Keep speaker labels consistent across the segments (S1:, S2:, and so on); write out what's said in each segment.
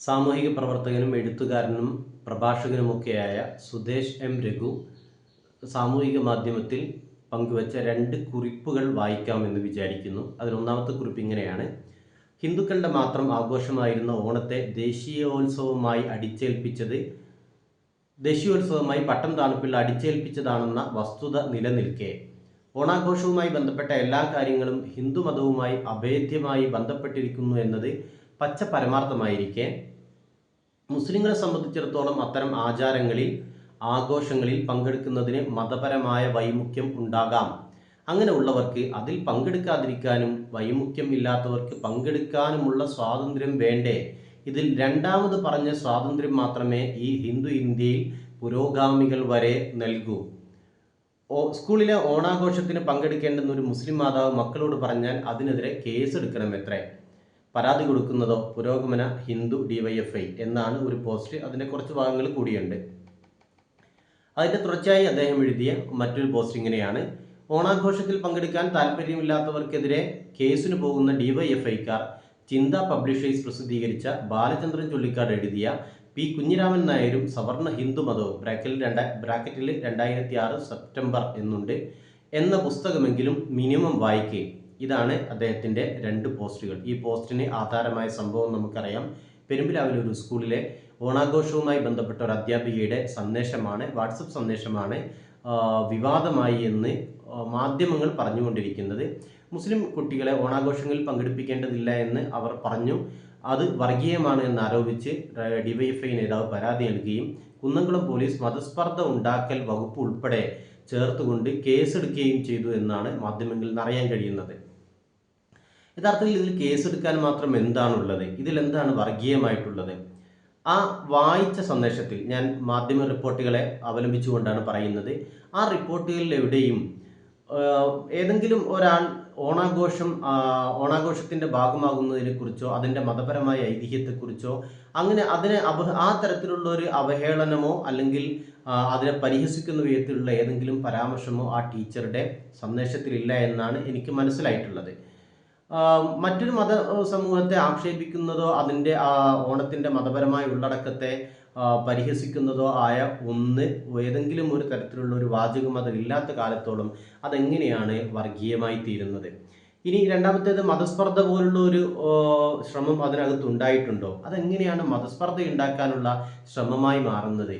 S1: സാമൂഹിക പ്രവർത്തകനും എഴുത്തുകാരനും പ്രഭാഷകനുമൊക്കെയായ സുദേശ് എം രഘു സാമൂഹിക മാധ്യമത്തിൽ പങ്കുവച്ച 2 കുറിപ്പുകൾ വായിക്കാമെന്ന് വിചാരിക്കുന്നു. അതിലൊന്നാമത്തെ കുറിപ്പ് ഇങ്ങനെയാണ്: ഹിന്ദുക്കളുടെ മാത്രം ആഘോഷമായിരുന്ന ഓണത്തെ ദേശീയോത്സവമായി പട്ടം താണുപിള്ള അടിച്ചേൽപ്പിച്ചതാണെന്ന വസ്തുത നിലനിൽക്കെ ഓണാഘോഷവുമായി ബന്ധപ്പെട്ട എല്ലാ കാര്യങ്ങളും ഹിന്ദുമതവുമായി അഭേദ്യമായി ബന്ധപ്പെട്ടിരിക്കുന്നു എന്നത് പച്ച പരമാർത്ഥമായിരിക്കെ, മുസ്ലിങ്ങളെ സംബന്ധിച്ചിടത്തോളം അത്തരം ആഘോഷങ്ങളിൽ പങ്കെടുക്കുന്നതിന് മതപരമായ വൈമുഖ്യം ഉണ്ടാകാം. അങ്ങനെ ഉള്ളവർക്ക് അതിൽ പങ്കെടുക്കാതിരിക്കാനും വൈമുഖ്യം ഇല്ലാത്തവർക്ക് പങ്കെടുക്കാനുമുള്ള സ്വാതന്ത്ര്യം വേണ്ടേ? ഇതിൽ രണ്ടാമത് പറഞ്ഞ സ്വാതന്ത്ര്യം മാത്രമേ ഈ ഹിന്ദു ഇന്ത്യയിൽ പുരോഗാമികൾ വരെ നൽകൂ. സ്കൂളിലെ ഓണാഘോഷത്തിന് പങ്കെടുക്കേണ്ടെന്ന് ഒരു മുസ്ലിം മാതാവ് മക്കളോട് പറഞ്ഞാൽ അതിനെതിരെ കേസെടുക്കണമെത്രേ. പരാതി കൊടുക്കുന്നതോ പുരോഗമന ഹിന്ദു DYFI എന്നാണ് ഒരു പോസ്റ്റ്. അതിൻ്റെ കുറച്ച് ഭാഗങ്ങൾ കൂടിയുണ്ട്. അതിൻ്റെ തുടർച്ചയായി അദ്ദേഹം എഴുതിയ മറ്റൊരു പോസ്റ്റ് ഇങ്ങനെയാണ്: ഓണാഘോഷത്തിൽ പങ്കെടുക്കാൻ താല്പര്യമില്ലാത്തവർക്കെതിരെ കേസിന് പോകുന്ന DYFIക്കാർ ചിന്ത പബ്ലിഷേഴ്സ് പ്രസിദ്ധീകരിച്ച ബാലചന്ദ്രൻ ചുള്ളിക്കാട് എഴുതിയ പി. കുഞ്ഞിരാമൻ നായരും സവർണ ഹിന്ദു മതവും ബ്രാക്കറ്റിൽ 2006 സെപ്റ്റംബർ എന്നുണ്ട് എന്ന പുസ്തകമെങ്കിലും മിനിമം വായിക്കുക. ഇതാണ് അദ്ദേഹത്തിൻ്റെ 2 പോസ്റ്റുകൾ. ഈ പോസ്റ്റിന് ആധാരമായ സംഭവം നമുക്കറിയാം. പെരുമ്പിലാവിലെ ഒരു സ്കൂളിലെ ഓണാഘോഷവുമായി ബന്ധപ്പെട്ട ഒരു അധ്യാപികയുടെ സന്ദേശമാണ്, വാട്സപ്പ് സന്ദേശമാണ് വിവാദമായി എന്ന് മാധ്യമങ്ങൾ പറഞ്ഞുകൊണ്ടിരിക്കുന്നത്. മുസ്ലിം കുട്ടികളെ ഓണാഘോഷങ്ങളിൽ പങ്കെടുപ്പിക്കേണ്ടതില്ല എന്ന് അവർ പറഞ്ഞു. അത് വർഗീയമാണ് എന്നാരോപിച്ച് DYFI നേതാവ് പരാതി നൽകുകയും കുന്നംകുളം പോലീസ് മതസ്പർദ്ധ ഉണ്ടാക്കൽ വകുപ്പ് ഉൾപ്പെടെ ചേർത്തുകൊണ്ട് കേസെടുക്കുകയും ചെയ്തു എന്നാണ് മാധ്യമങ്ങളിൽ നിന്ന് അറിയാൻ കഴിയുന്നത്. യഥാർത്ഥത്തിൽ ഇതിൽ കേസെടുക്കാൻ മാത്രം എന്താണുള്ളത്? ഇതിലെന്താണ് വർഗീയമായിട്ടുള്ളത്? ആ വായിച്ച സന്ദേശത്തിൽ, ഞാൻ മാധ്യമ റിപ്പോർട്ടുകളെ അവലംബിച്ചുകൊണ്ടാണ് പറയുന്നത്, ആ റിപ്പോർട്ടുകളിൽ എവിടെയും ഏതെങ്കിലും ഒരാൾ ഓണാഘോഷത്തിൻ്റെ ഭാഗമാകുന്നതിനെക്കുറിച്ചോ അതിൻ്റെ മതപരമായ ഐതിഹ്യത്തെക്കുറിച്ചോ അങ്ങനെ ആ തരത്തിലുള്ള ഒരു അവഹേളനമോ അല്ലെങ്കിൽ അതിനെ പരിഹസിക്കുന്ന വിധത്തിലുള്ള ഏതെങ്കിലും പരാമർശമോ ആ ടീച്ചറുടെ സന്ദേശത്തിലില്ല എന്നാണ് എനിക്ക് മനസ്സിലായിട്ടുള്ളത്. മറ്റൊരു മത സമൂഹത്തെ ആക്ഷേപിക്കുന്നതോ അതിൻ്റെ ഓണത്തിൻ്റെ മതപരമായ ഉള്ളടക്കത്തെ പരിഹസിക്കുന്നതോ ആയ ഏതെങ്കിലും ഒരു തരത്തിലുള്ള ഒരു വാചകം അതിലില്ലാത്ത കാലത്തോളം അതെങ്ങനെയാണ് വർഗീയമായി തീരുന്നത്? ഇനി രണ്ടാമത്തേത്, മതസ്പർദ്ധ പോലുള്ള ഒരു ശ്രമം അതിനകത്തുണ്ടായിട്ടുണ്ടോ? അതെങ്ങനെയാണ് മതസ്പർദ്ധ ഉണ്ടാക്കാനുള്ള ശ്രമമായി മാറുന്നത്?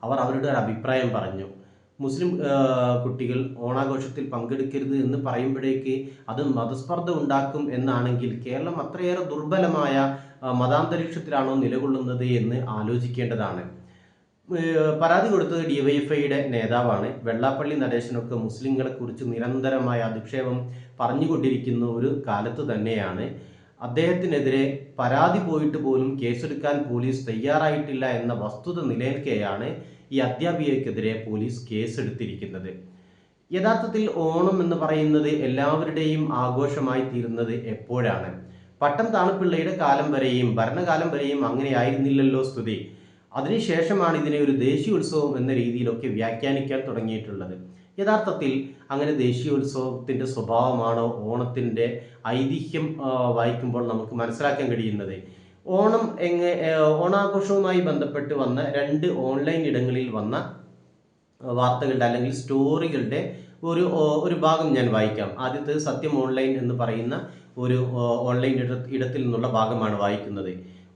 S1: അവർ അവരുടെ ഒരു അഭിപ്രായം പറഞ്ഞു. മുസ്ലിം കുട്ടികൾ ഓണാഘോഷത്തിൽ പങ്കെടുക്കരുത് എന്ന് പറയുമ്പോഴേക്ക് അത് മതസ്പർദ്ധ ഉണ്ടാക്കും എന്നാണെങ്കിൽ കേരളം അത്രയേറെ ദുർബലമായ മതാന്തരീക്ഷത്തിലാണോ നിലകൊള്ളുന്നത് എന്ന് ആലോചിക്കേണ്ടതാണ്. പരാതി കൊടുത്തത് DYFIയുടെ നേതാവാണ്. വെള്ളാപ്പള്ളി നടേശനൊക്കെ മുസ്ലിങ്ങളെക്കുറിച്ച് നിരന്തരമായ അധിക്ഷേപം പറഞ്ഞുകൊണ്ടിരിക്കുന്ന ഒരു കാലത്ത് തന്നെയാണ് അദ്ദേഹത്തിനെതിരെ പരാതി പോയിട്ട് പോലും കേസെടുക്കാൻ പോലീസ് തയ്യാറായിട്ടില്ല എന്ന വസ്തുത നിലനിൽക്കെയാണ് ഈ അധ്യാപികയ്ക്കെതിരെ പോലീസ് കേസെടുത്തിരിക്കുന്നത്. യഥാർത്ഥത്തിൽ ഓണം എന്ന് പറയുന്നത് എല്ലാവരുടെയും ആഘോഷമായി തീരുന്നത് എപ്പോഴാണ്? പട്ടം താണുപിള്ളയുടെ കാലം വരെയും ഭരണകാലം വരെയും അങ്ങനെ ആയിരുന്നില്ലല്ലോ സ്ഥിതി. അതിനുശേഷമാണ് ഇതിനെ ഒരു ദേശീയോത്സവം എന്ന രീതിയിലൊക്കെ വ്യാഖ്യാനിക്കാൻ തുടങ്ങിയിട്ടുള്ളത്. യഥാർത്ഥത്തിൽ അങ്ങനെ ദേശീയോത്സവത്തിൻ്റെ സ്വഭാവമാണോ ഓണത്തിൻ്റെ ഐതിഹ്യം വായിക്കുമ്പോൾ നമുക്ക് മനസ്സിലാക്കാൻ കഴിയുന്നത്? ഓണാഘോഷവുമായി ബന്ധപ്പെട്ട് വന്ന 2 ഓൺലൈൻ ഇടങ്ങളിൽ വന്ന വാർത്തകളുടെ അല്ലെങ്കിൽ സ്റ്റോറികളുടെ ഒരു ഭാഗം ഞാൻ വായിക്കാം. ആദ്യത്തേത് സത്യം ഓൺലൈൻ എന്ന് പറയുന്ന ഒരു ഓൺലൈൻ ഇടത്തിൽ നിന്നുള്ള ഭാഗമാണ് വായിക്കുന്നത്.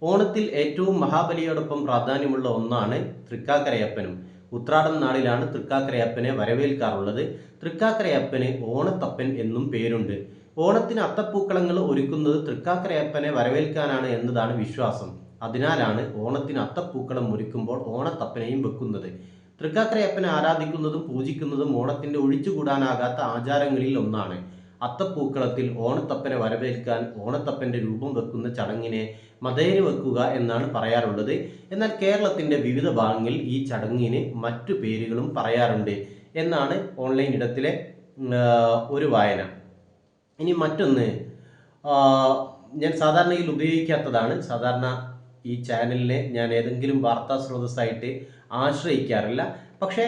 S1: ഓണത്തിൽ ഏറ്റവും മഹാബലിയോടൊപ്പം പ്രാധാന്യമുള്ള ഒന്നാണ് തൃക്കാക്കരയപ്പനും. ഉത്രാടം നാളിലാണ് തൃക്കാക്കരയപ്പനെ വരവേൽക്കാറുള്ളത്. തൃക്കാക്കരയപ്പന് ഓണത്തപ്പൻ എന്നും പേരുണ്ട്. ഓണത്തിന് അത്തപ്പൂക്കളങ്ങൾ ഒരുക്കുന്നത് തൃക്കാക്കരയപ്പനെ വരവേൽക്കാനാണ് എന്നതാണ് വിശ്വാസം. അതിനാലാണ് ഓണത്തിന് അത്തപ്പൂക്കളം ഒരുക്കുമ്പോൾ ഓണത്തപ്പനെയും വെക്കുന്നത്. തൃക്കാക്കരയപ്പനെ ആരാധിക്കുന്നതും പൂജിക്കുന്നതും ഓണത്തിൻ്റെ ഒഴിച്ചുകൂടാനാകാത്ത ആചാരങ്ങളിൽ ഒന്നാണ്. അത്തപ്പൂക്കളത്തിൽ ഓണത്തപ്പനെ വരവേൽക്കാൻ ഓണത്തപ്പൻ്റെ രൂപം വെക്കുന്ന ചടങ്ങിനെ മതേര് വെക്കുക എന്നാണ് പറയാറുള്ളത്. എന്നാൽ കേരളത്തിൻ്റെ വിവിധ ഭാഗങ്ങളിൽ ഈ ചടങ്ങിന് മറ്റു പേരുകളും പറയാറുണ്ട് എന്നാണ് ഓൺലൈൻ ഇടത്തിലെ ഒരു വായന. ഇനി മറ്റൊന്ന്, ഞാൻ സാധാരണയിൽ ഉപയോഗിക്കാത്തതാണ്. സാധാരണ ഈ ചാനലിനെ ഞാൻ ഏതെങ്കിലും വാർത്താ സ്രോതസ്സായിട്ട് ആശ്രയിക്കാറില്ല. പക്ഷേ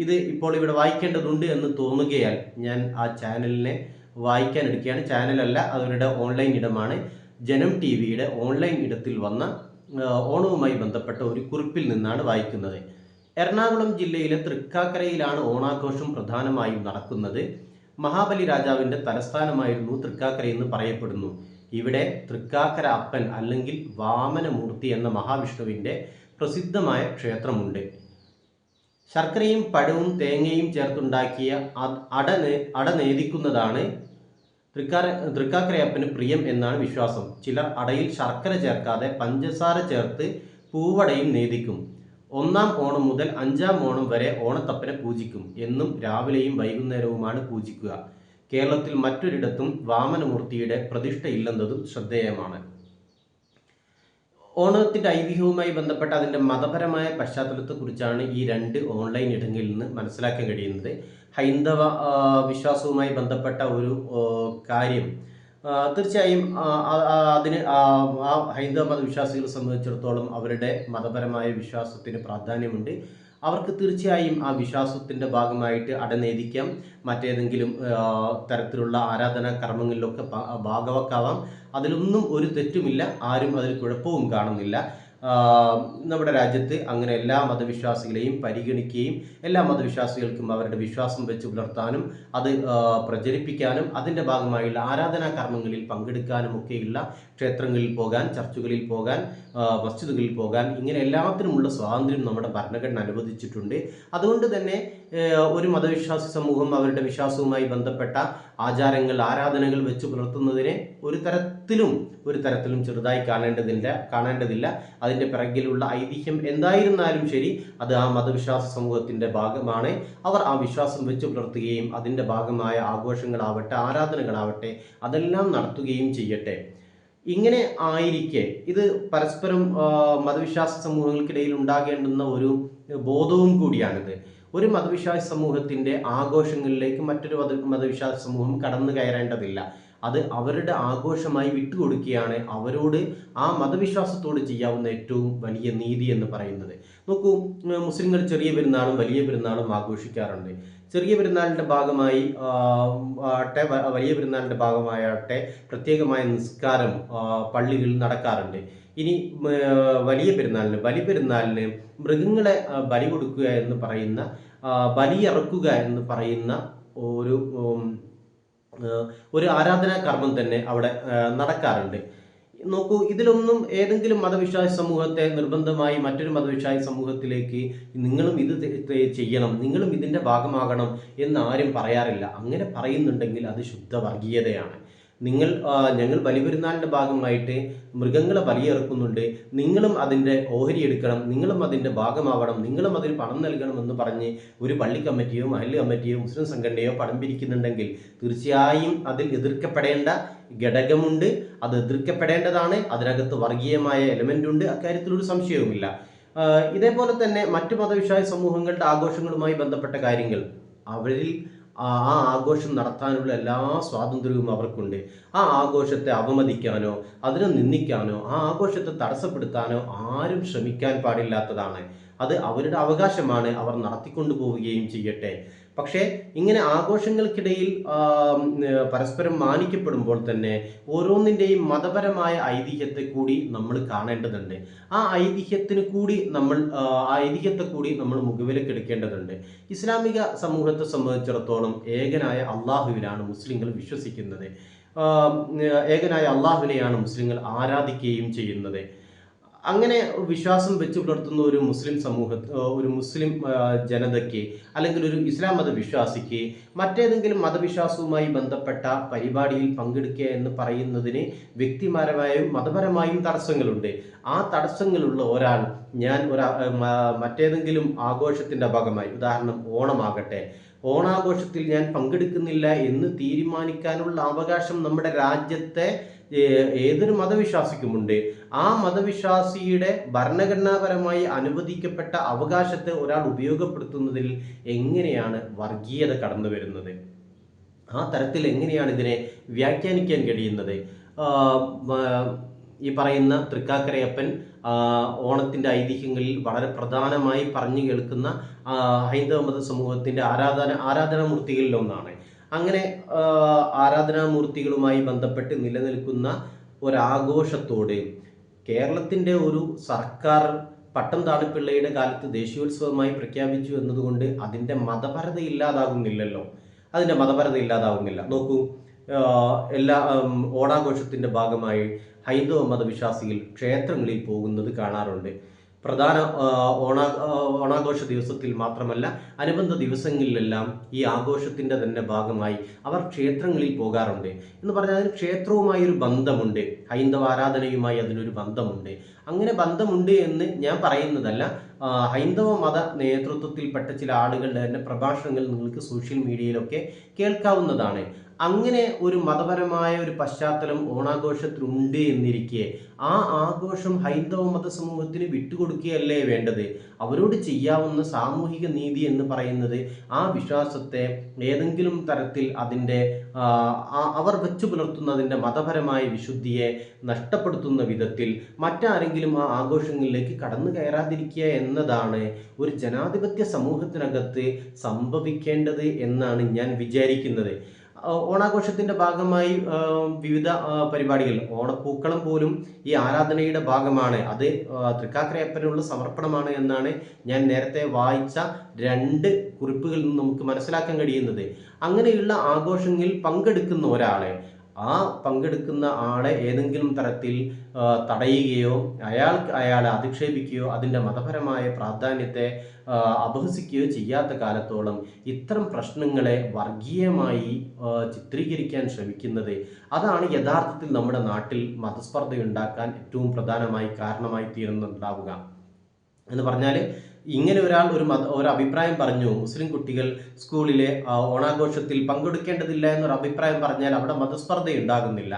S1: ഇത് ഇപ്പോൾ ഇവിടെ വായിക്കേണ്ടതുണ്ട് എന്ന് തോന്നുകയാൽ ഞാൻ ആ ചാനലിനെ വായിക്കാൻ എടുക്കുകയാണ്. ചാനലല്ല, അവരുടെ ഓൺലൈൻ ഇടമാണ്. ജനം ടി വിയുടെ ഓൺലൈൻ ഇടത്തിൽ വന്ന ഓണവുമായി ബന്ധപ്പെട്ട ഒരു കുറിപ്പിൽ നിന്നാണ് വായിക്കുന്നത്. എറണാകുളം ജില്ലയിലെ തൃക്കാക്കരയിലാണ് ഓണാഘോഷം പ്രധാനമായും നടക്കുന്നത്. മഹാബലി രാജാവിൻ്റെ തലസ്ഥാനമായിരുന്നു തൃക്കാക്കര എന്ന് പറയപ്പെടുന്നു. ഇവിടെ തൃക്കാക്കര അപ്പൻ അല്ലെങ്കിൽ വാമനമൂർത്തി എന്ന മഹാവിഷ്ണുവിൻ്റെ പ്രസിദ്ധമായ ക്ഷേത്രമുണ്ട്. ശർക്കരയും പഴവും തേങ്ങയും ചേർത്തുണ്ടാക്കിയ അട നേദിക്കുന്നതാണ് തൃക്കാക്കരയപ്പന് പ്രിയം എന്നാണ് വിശ്വാസം. ചിലർ അടയിൽ ശർക്കര ചേർക്കാതെ പഞ്ചസാര ചേർത്ത് പൂവടയും നേദിക്കും. 1-ാം ഓണം മുതൽ 5-ാം ഓണം വരെ ഓണത്തപ്പനെ പൂജിക്കും. എന്നും രാവിലെയും വൈകുന്നേരവുമാണ് പൂജിക്കുക. കേരളത്തിൽ മറ്റൊരിടത്തും വാമനമൂർത്തിയുടെ പ്രതിഷ്ഠയില്ലെന്നതും ശ്രദ്ധേയമാണ്. ഓണത്തിൻ്റെ ഐതിഹ്യവുമായി ബന്ധപ്പെട്ട അതിൻ്റെ മതപരമായ പശ്ചാത്തലത്തെക്കുറിച്ചാണ് ഈ 2 ഓൺലൈൻ ഇടങ്ങളിൽ നിന്ന് മനസ്സിലാക്കാൻ കഴിയുന്നത്. ഹൈന്ദവ വിശ്വാസവുമായി ബന്ധപ്പെട്ട ഒരു കാര്യം തീർച്ചയായും അതിന് ആ ഹൈന്ദവ മതവിശ്വാസികളെ സംബന്ധിച്ചിടത്തോളം അവരുടെ മതപരമായ വിശ്വാസത്തിന് പ്രാധാന്യമുണ്ട്. അവർക്ക് തീർച്ചയായും ആ വിശ്വാസത്തിൻ്റെ ഭാഗമായിട്ട് അടനേദിക്കാം, മറ്റേതെങ്കിലും തരത്തിലുള്ള ആരാധനാ കർമ്മങ്ങളിലൊക്കെ ഭാഗവക്കാവാം. അതിലൊന്നും ഒരു തെറ്റുമില്ല, ആരും അതിൽ കുഴപ്പവും കാണുന്നില്ല. നമ്മുടെ രാജ്യത്ത് അങ്ങനെ എല്ലാ മതവിശ്വാസികളെയും പരിഗണിക്കുകയും എല്ലാ മതവിശ്വാസികൾക്കും അവരുടെ വിശ്വാസം വെച്ച് പുലർത്താനും അത് പ്രചരിപ്പിക്കാനും അതിൻ്റെ ഭാഗമായുള്ള ആരാധനാ കർമ്മങ്ങളിൽ പങ്കെടുക്കാനും ഒക്കെയുള്ള ക്ഷേത്രങ്ങളിൽ പോകാൻ, ചർച്ചുകളിൽ പോകാൻ, മസ്ജിദുകളിൽ പോകാൻ, ഇങ്ങനെ എല്ലാത്തിനുമുള്ള സ്വാതന്ത്ര്യം നമ്മുടെ ഭരണഘടന അനുവദിച്ചിട്ടുണ്ട്. അതുകൊണ്ട് തന്നെ ഒരു മതവിശ്വാസി സമൂഹം അവരുടെ വിശ്വാസവുമായി ബന്ധപ്പെട്ട ആചാരങ്ങൾ, ആരാധനകൾ വെച്ച് പുലർത്തുന്നതിനെ ഒരു തരത്തിലും ചെറുതായി കാണേണ്ടതില്ല. അതിൻ്റെ പിറകിലുള്ള ഐതിഹ്യം എന്തായിരുന്നാലും ശരി, അത് ആ മതവിശ്വാസ സമൂഹത്തിൻ്റെ ഭാഗമാണ്. അവർ ആ വിശ്വാസം വെച്ച് പുലർത്തുകയും അതിൻ്റെ ഭാഗമായ ആഘോഷങ്ങളാവട്ടെ, ആരാധനകളാവട്ടെ, അതെല്ലാം നടത്തുകയും ചെയ്യട്ടെ. ഇങ്ങനെ ആയിരിക്കെ ഇത് പരസ്പരം മതവിശ്വാസ സമൂഹങ്ങൾക്കിടയിൽ ഉണ്ടാകേണ്ടുന്ന ഒരു ബോധവും കൂടിയാണിത്. ഒരു മതവിശ്വാസ സമൂഹത്തിൻ്റെ ആഘോഷങ്ങളിലേക്ക് മറ്റൊരു മതവിശ്വാസ സമൂഹം കടന്നു കയറേണ്ടതില്ല. അത് അവരുടെ ആഘോഷമായി വിട്ടുകൊടുക്കുകയാണ് അവരോട് ആ മതവിശ്വാസത്തോട് ചെയ്യാവുന്ന ഏറ്റവും വലിയ നീതി എന്ന് പറയുന്നത്. നോക്കൂ, മുസ്ലിങ്ങൾ ചെറിയ പെരുന്നാളും വലിയ പെരുന്നാളും ആഘോഷിക്കാറുണ്ട്. ചെറിയ പെരുന്നാളിൻ്റെ ഭാഗമായി ആട്ടെ, വലിയ പെരുന്നാളിൻ്റെ ഭാഗമായാട്ടെ പ്രത്യേകമായ നിസ്കാരം പള്ളികളിൽ നടക്കാറുണ്ട്. ഇനി വലിയ പെരുന്നാളിന് മൃഗങ്ങളെ ബലി കൊടുക്കുക എന്ന് പറയുന്ന, ബലിയിറക്കുക എന്ന് പറയുന്ന ഒരു ആരാധനാ കർമ്മം തന്നെ അവിടെ നടക്കാറുണ്ട്. നോക്കൂ, ഇതിലൊന്നും ഏതെങ്കിലും മതവിശ്വാസി സമൂഹത്തെ നിർബന്ധമായി മറ്റൊരു മതവിശ്വാസി സമൂഹത്തിലേക്ക് നിങ്ങളും ഇത് ചെയ്യണം, നിങ്ങളും ഇതിൻ്റെ ഭാഗമാകണം എന്ന് ആരും പറയാറില്ല. അങ്ങനെ പറയുന്നുണ്ടെങ്കിൽ അത് ശുദ്ധ വർഗീയതയാണ്. ഞങ്ങൾ ബലിപെരുന്നാളിൻ്റെ ഭാഗമായിട്ട് മൃഗങ്ങളെ ബലിയിറക്കുന്നുണ്ട്, നിങ്ങളും അതിൻ്റെ ഓഹരി എടുക്കണം, നിങ്ങളും അതിൻ്റെ ഭാഗമാവണം, നിങ്ങളും അതിന് പണം നൽകണമെന്ന് പറഞ്ഞ് ഒരു പള്ളി കമ്മിറ്റിയോ മഹല്ല് കമ്മിറ്റിയോ മുസ്ലിം സംഘടനയോ പണം പിരിക്കുന്നുണ്ടെങ്കിൽ തീർച്ചയായും അതിൽ എതിർക്കപ്പെടേണ്ട ഘടകമുണ്ട്. അത് എതിർക്കപ്പെടേണ്ടതാണ്. അതിനകത്ത് വർഗീയമായ എലമെൻ്റ് ഉണ്ട്, അക്കാര്യത്തിലൊരു സംശയവുമില്ല. ഇതേപോലെ തന്നെ മറ്റു മതവിശ്വാസ സമൂഹങ്ങളുടെ ആഘോഷങ്ങളുമായി ബന്ധപ്പെട്ട കാര്യങ്ങൾ, അവരിൽ ആ ആഘോഷം നടത്താനുള്ള എല്ലാ സ്വാതന്ത്ര്യവും അവർക്കുണ്ട്. ആ ആഘോഷത്തെ അവമതിക്കാനോ അതിനെ നിന്ദിക്കാനോ ആ ആഘോഷത്തെ തടസ്സപ്പെടുത്താനോ ആരും ശ്രമിക്കാൻ പാടില്ലാത്തതാണ്. അത് അവരുടെ അവകാശമാണ്, അവർ നടത്തിക്കൊണ്ടു പോവുകയും ചെയ്യട്ടെ. പക്ഷേ ഇങ്ങനെ ആഘോഷങ്ങൾക്കിടയിൽ പരസ്പരം മാനിക്കപ്പെടുമ്പോൾ തന്നെ ഓരോന്നിൻ്റെയും മതപരമായ ഐതിഹ്യത്തെ കൂടി നമ്മൾ കാണേണ്ടതുണ്ട്. ആ ഐതിഹ്യത്തെ കൂടി നമ്മൾ മുഖവിലക്കെടുക്കേണ്ടതുണ്ട്. ഇസ്ലാമിക സമൂഹത്തെ സംബന്ധിച്ചിടത്തോളം ഏകനായ അള്ളാഹുവിലാണ് മുസ്ലിങ്ങൾ വിശ്വസിക്കുന്നത്. ഏകനായ അള്ളാഹുവിനെയാണ് മുസ്ലിങ്ങൾ ആരാധിക്കുകയും ചെയ്യുന്നത്. അങ്ങനെ വിശ്വാസം വെച്ച് പുലർത്തുന്ന ഒരു മുസ്ലിം ജനതയ്ക്ക് അല്ലെങ്കിൽ ഒരു ഇസ്ലാം മതവിശ്വാസിക്ക് മറ്റേതെങ്കിലും മതവിശ്വാസവുമായി ബന്ധപ്പെട്ട പരിപാടിയിൽ പങ്കെടുക്കുക എന്ന് പറയുന്നതിന് വ്യക്തിപരമായും മതപരമായും തടസ്സങ്ങളുണ്ട്. ആ തടസ്സങ്ങളുള്ള ഒരാൾ മറ്റേതെങ്കിലും ആഘോഷത്തിൻ്റെ ഭാഗമായി, ഉദാഹരണം ഓണമാകട്ടെ, ഓണാഘോഷത്തിൽ ഞാൻ പങ്കെടുക്കുന്നില്ല എന്ന് തീരുമാനിക്കാനുള്ള അവകാശം നമ്മുടെ രാജ്യത്തെ ഏതൊരു മതവിശ്വാസിക്കുമുണ്ട്. ആ മതവിശ്വാസിയുടെ ഭരണഘടനാപരമായി അനുവദിക്കപ്പെട്ട അവകാശത്തെ ഒരാൾ ഉപയോഗപ്പെടുത്തുന്നതിൽ എങ്ങനെയാണ് വർഗീയത കടന്നു വരുന്നത്? ആ തരത്തിൽ എങ്ങനെയാണ് ഇതിനെ വ്യാഖ്യാനിക്കാൻ കഴിയുന്നത്? ഈ പറയുന്ന തൃക്കാക്കരയപ്പൻ ഓണത്തിൻ്റെ ഐതിഹ്യങ്ങളിൽ വളരെ പ്രധാനമായി പറഞ്ഞു കേൾക്കുന്ന ഹൈന്ദവ മത സമൂഹത്തിൻ്റെ ആരാധനാമൂർത്തികളിൽ ഒന്നാണ്. അങ്ങനെ ആരാധനാമൂർത്തികളുമായി ബന്ധപ്പെട്ട് നിലനിൽക്കുന്ന ഒരാഘോഷത്തോട് കേരളത്തിൻ്റെ ഒരു സർക്കാർ പട്ടം താണിപ്പിള്ളയുടെ കാലത്ത് ദേശീയോത്സവമായി പ്രഖ്യാപിച്ചു എന്നതുകൊണ്ട് അതിൻ്റെ മതപരത ഇല്ലാതാകുന്നില്ലല്ലോ. അതിൻ്റെ മതപരത ഇല്ലാതാകുന്നില്ല. നോക്കൂ, എല്ലാ ഓണാഘോഷത്തിൻ്റെ ഭാഗമായി ഹൈന്ദവ മതവിശ്വാസികൾ ക്ഷേത്രങ്ങളിൽ പോകുന്നത് കാണാറുണ്ട്. പ്രധാന ഓണാഘോഷ ദിവസത്തിൽ മാത്രമല്ല, അനുബന്ധ ദിവസങ്ങളിലെല്ലാം ഈ ആഘോഷത്തിൻ്റെ തന്നെ ഭാഗമായി അവർ ക്ഷേത്രങ്ങളിൽ പോകാറുണ്ട്. എന്ന് പറഞ്ഞാൽ അതിന് ക്ഷേത്രവുമായി ഒരു ബന്ധമുണ്ട്, ഹൈന്ദവ ആരാധനയുമായി അതിനൊരു ബന്ധമുണ്ട്. അങ്ങനെ ബന്ധമുണ്ട് എന്ന് ഞാൻ പറയുന്നതല്ല, ഹൈന്ദവ മത നേതൃത്വത്തിൽപ്പെട്ട ചില ആളുകളുടെ തന്നെ പ്രഭാഷണങ്ങൾ നിങ്ങൾക്ക് സോഷ്യൽ മീഡിയയിലൊക്കെ കേൾക്കാവുന്നതാണ്. അങ്ങനെ ഒരു മതപരമായ ഒരു പശ്ചാത്തലം ഓണാഘോഷത്തിനുണ്ട് എന്നിരിക്കെ ആ ആഘോഷം ഹൈന്ദവ മത സമൂഹത്തിന് വിട്ടുകൊടുക്കുകയല്ലേ വേണ്ടത്? അവരോട് ചെയ്യാവുന്ന സാമൂഹിക നീതി എന്ന് പറയുന്നത് ആ വിശ്വാസത്തെ ഏതെങ്കിലും തരത്തിൽ അതിൻ്റെ അവർ വെച്ചു പുലർത്തുന്നതിൻ്റെ മതപരമായ വിശുദ്ധിയെ നഷ്ടപ്പെടുത്തുന്ന വിധത്തിൽ മറ്റാരെങ്കിലും ആ ആഘോഷങ്ങളിലേക്ക് കടന്നു കയറാതിരിക്കുക എന്നതാണ് ഒരു ജനാധിപത്യ സമൂഹത്തിനകത്ത് സംഭവിക്കേണ്ടത് എന്നാണ് ഞാൻ വിചാരിക്കുന്നത്. ഓണാഘോഷത്തിൻ്റെ ഭാഗമായി വിവിധ പരിപാടികൾ, ഓണപ്പൂക്കളം പോലും ഈ ആരാധനയുടെ ഭാഗമാണ്. അത് തൃക്കാക്കരയപ്പനുള്ള സമർപ്പണമാണ് എന്നാണ് ഞാൻ നേരത്തെ വായിച്ച 2 കുറിപ്പുകളിൽ നിന്ന് നമുക്ക് മനസ്സിലാക്കാൻ കഴിയുന്നത്. അങ്ങനെയുള്ള ആഘോഷങ്ങളിൽ പങ്കെടുക്കുന്ന ഒരാളെ, ആ പങ്കെടുക്കുന്ന ആളെ ഏതെങ്കിലും തരത്തിൽ തടയുകയോ അയാളെ അധിക്ഷേപിക്കുകയോ അതിൻ്റെ മതപരമായ പ്രാധാന്യത്തെ അപഹസിക്കുകയോ ചെയ്യാത്ത കാലത്തോളം ഇത്തരം പ്രശ്നങ്ങളെ വർഗീയമായി ചിത്രീകരിക്കാൻ ശ്രമിക്കുന്നത് അതാണ് യഥാർത്ഥത്തിൽ നമ്മുടെ നാട്ടിൽ മതസ്പർദ്ധയുണ്ടാക്കാൻ ഏറ്റവും പ്രധാനമായി കാരണമായി തീരുന്നുണ്ടാവുക. എന്ന് പറഞ്ഞാൽ, ഇങ്ങനെ ഒരാൾ ഒരു അഭിപ്രായം പറഞ്ഞു, മുസ്ലിം കുട്ടികൾ സ്കൂളിലെ ഓണാഘോഷത്തിൽ പങ്കെടുക്കേണ്ടതില്ല എന്നൊരു അഭിപ്രായം പറഞ്ഞാൽ അവിടെ മതസ്പർദ്ധ ഉണ്ടാകുന്നില്ല.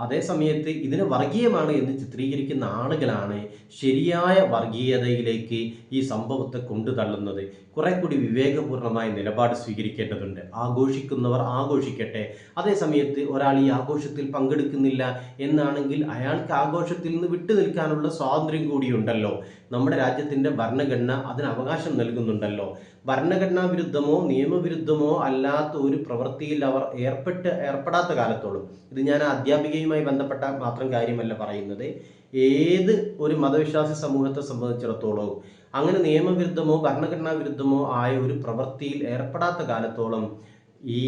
S1: അതേ സമയത്ത് ഇതിന് വർഗീയമാണ് എന്ന് ചിത്രീകരിക്കുന്ന ആളുകളാണ് ശരിയായ വർഗീയതയിലേക്ക് ഈ സംഭവത്തെ കൊണ്ടുതള്ളുന്നത്. കുറെ കൂടി വിവേകപൂർണമായ നിലപാട് സ്വീകരിക്കേണ്ടതുണ്ട്. ആഘോഷിക്കുന്നവർ ആഘോഷിക്കട്ടെ. അതേ സമയത്ത് ഒരാൾ ഈ ആഘോഷത്തിൽ പങ്കെടുക്കുന്നില്ല എന്നാണെങ്കിൽ അയാൾക്ക് ആഘോഷത്തിൽ നിന്ന് വിട്ടു നിൽക്കാനുള്ള സ്വാതന്ത്ര്യം കൂടിയുണ്ടല്ലോ. നമ്മുടെ രാജ്യത്തിൻ്റെ ഭരണഘടന അതിന് അവകാശം നൽകുന്നുണ്ടല്ലോ. ഭരണഘടനാ വിരുദ്ധമോ നിയമവിരുദ്ധമോ അല്ലാത്ത ഒരു പ്രവൃത്തിയിൽ അവർ ഏർപ്പെടാത്ത കാലത്തോളം, ഇത് ഞാൻ അധ്യാപികയുമായി ബന്ധപ്പെട്ട മാത്രം കാര്യമല്ല പറയുന്നത്, ഏത് ഒരു മതവിശ്വാസി സമൂഹത്തെ സംബന്ധിച്ചിടത്തോളവും അങ്ങനെ നിയമവിരുദ്ധമോ ഭരണഘടനാ വിരുദ്ധമോ ആയ ഒരു പ്രവൃത്തിയിൽ ഏർപ്പെടാത്ത കാലത്തോളം ഈ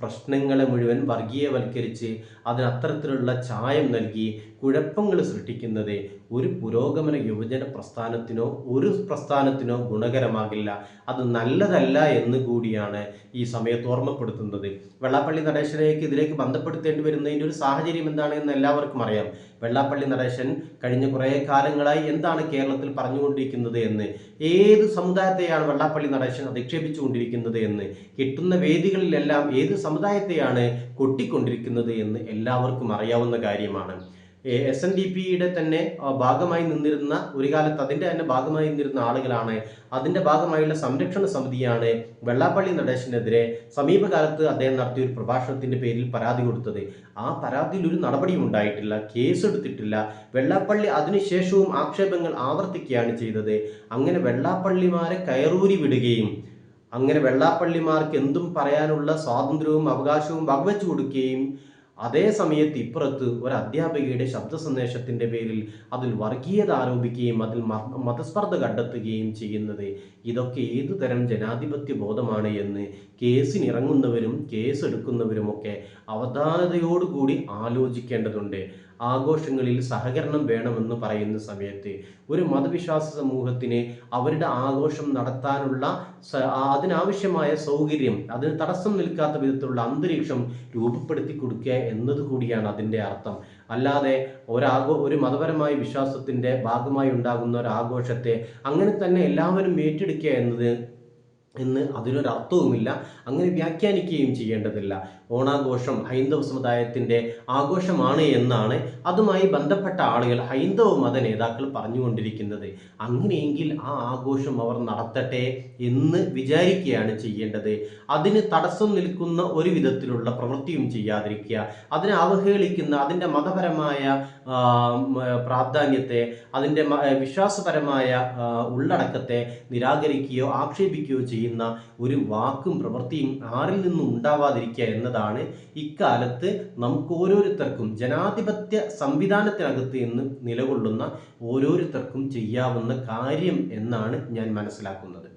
S1: പ്രശ്നങ്ങളെ മുഴുവൻ വർഗീയവൽക്കരിച്ച് അതിന് അത്തരത്തിലുള്ള ചായം നൽകി കുഴപ്പങ്ങൾ സൃഷ്ടിക്കുന്നത് ഒരു പുരോഗമന യുവജന പ്രസ്ഥാനത്തിനോ ഗുണകരമാകില്ല. അത് നല്ലതല്ല എന്ന് കൂടിയാണ് ഈ സമയത്ത് ഓർമ്മപ്പെടുത്തുന്നത്. വെള്ളാപ്പള്ളി നടേശനേക്ക് ഇതിലേക്ക് ബന്ധപ്പെടുത്തേണ്ടി വരുന്നതിൻ്റെ ഒരു സാഹചര്യം എന്താണ് എന്ന് എല്ലാവർക്കും അറിയാം. വെള്ളാപ്പള്ളി നടേശൻ കഴിഞ്ഞ കുറേ കാലങ്ങളായി എന്താണ് കേരളത്തിൽ പറഞ്ഞുകൊണ്ടിരിക്കുന്നത് എന്ന്, ഏത് സമുദായത്തെയാണ് വെള്ളാപ്പള്ളി നടേശൻ അധിക്ഷേപിച്ചുകൊണ്ടിരിക്കുന്നത് എന്ന്, കിട്ടുന്ന വേദികളിലെല്ലാം ഏത് സമുദായത്തെയാണ് കൊട്ടിക്കൊണ്ടിരിക്കുന്നത് എന്ന് എല്ലാവർക്കും അറിയാവുന്ന കാര്യമാണ്. SNDPയുടെ തന്നെ ഭാഗമായി നിന്നിരുന്ന, ഒരു കാലത്ത് അതിൻ്റെ തന്നെ ഭാഗമായി നിന്നിരുന്ന ആളുകളാണ്, അതിൻ്റെ ഭാഗമായുള്ള സംരക്ഷണ സമിതിയാണ് വെള്ളാപ്പള്ളി നടേശനെതിരെ സമീപകാലത്ത് അദ്ദേഹം നടത്തിയ ഒരു പ്രഭാഷണത്തിൻ്റെ പേരിൽ പരാതി കൊടുത്തത്. ആ പരാതിയിൽ ഒരു നടപടിയും ഉണ്ടായിട്ടില്ല, കേസെടുത്തിട്ടില്ല. വെള്ളാപ്പള്ളി അതിനുശേഷവും ആക്ഷേപങ്ങൾ ആവർത്തിക്കുകയാണ് ചെയ്തത്. അങ്ങനെ വെള്ളാപ്പള്ളിമാരെ കയറൂരി വിടുകയും അങ്ങനെ വെള്ളാപ്പള്ളിമാർക്ക് എന്തും പറയാനുള്ള സ്വാതന്ത്ര്യവും അവകാശവും വകവെച്ചു കൊടുക്കുകയും അതേ സമയത്ത് ഇപ്പുറത്ത് ഒരു അധ്യാപികയുടെ ശബ്ദ സന്ദേശത്തിൻ്റെ പേരിൽ അതിൽ വർഗീയത ആരോപിക്കുകയും അതിൽ മതസ്പർദ്ധ കണ്ടെത്തുകയും ചെയ്യുന്നത്, ഇതൊക്കെ ഏതു തരം ജനാധിപത്യ ബോധമാണ് എന്ന് കേസിനിറങ്ങുന്നവരും കേസെടുക്കുന്നവരുമൊക്കെ അവധാനതയോടുകൂടി ആലോചിക്കേണ്ടതുണ്ട്. ആഘോഷങ്ങളിൽ സഹകരണം വേണമെന്ന് പറയുന്ന സമയത്ത് ഒരു മതവിശ്വാസ സമൂഹത്തിന് അവരുടെ ആഘോഷം നടത്താനുള്ള അതിനാവശ്യമായ സൗകര്യം, അതിന് തടസ്സം നിൽക്കാത്ത വിധത്തിലുള്ള അന്തരീക്ഷം രൂപപ്പെടുത്തി കൊടുക്കുക എന്നതുകൂടിയാണ് അതിൻ്റെ അർത്ഥം. അല്ലാതെ ഒരു മതപരമായ വിശ്വാസത്തിൻ്റെ ഭാഗമായി ഉണ്ടാകുന്ന ഒരു ആഘോഷത്തെ അങ്ങനെ തന്നെ എല്ലാവരും ഏറ്റെടുക്കുക എന്ന് അതിനൊരർത്ഥവുമില്ല. അങ്ങനെ വ്യാഖ്യാനിക്കുകയും ചെയ്യേണ്ടതില്ല. ഓണാഘോഷം ഹൈന്ദവ സമുദായത്തിൻ്റെ ആഘോഷമാണ് എന്നാണ് അതുമായി ബന്ധപ്പെട്ട ആളുകൾ, ഹൈന്ദവ മത നേതാക്കൾ പറഞ്ഞുകൊണ്ടിരിക്കുന്നത്. അങ്ങനെയെങ്കിൽ ആ ആഘോഷം അവർ നടത്തട്ടെ എന്ന് വിചാരിക്കുകയാണ് ചെയ്യേണ്ടത്. അതിന് തടസ്സം നിൽക്കുന്ന ഒരു വിധത്തിലുള്ള പ്രവൃത്തിയും ചെയ്യാതിരിക്കുക. അതിനെ അവഹേളിക്കുന്ന, അതിൻ്റെ മതപരമായ പ്രാധാന്യത്തെ, അതിൻ്റെ വിശ്വാസപരമായ ഉള്ളടക്കത്തെ നിരാകരിക്കുകയോ ആക്ഷേപിക്കുകയോ ചെയ്യുന്ന ഒരു വാക്കും പ്രവൃത്തിയും ആരിൽ നിന്നും ഉണ്ടാവാതിരിക്കുക എന്നതാണ് എന്നുള്ളതാണ് ഇക്കാലത്ത് നമുക്ക് ഓരോരുത്തർക്കും ജനാധിപത്യ സംവിധാനത്തിനകത്ത് നിന്ന് നിലകൊള്ളുന്ന ഓരോരുത്തർക്കും ചെയ്യാവുന്ന കാര്യം എന്നാണ് ഞാൻ മനസ്സിലാക്കുന്നത്.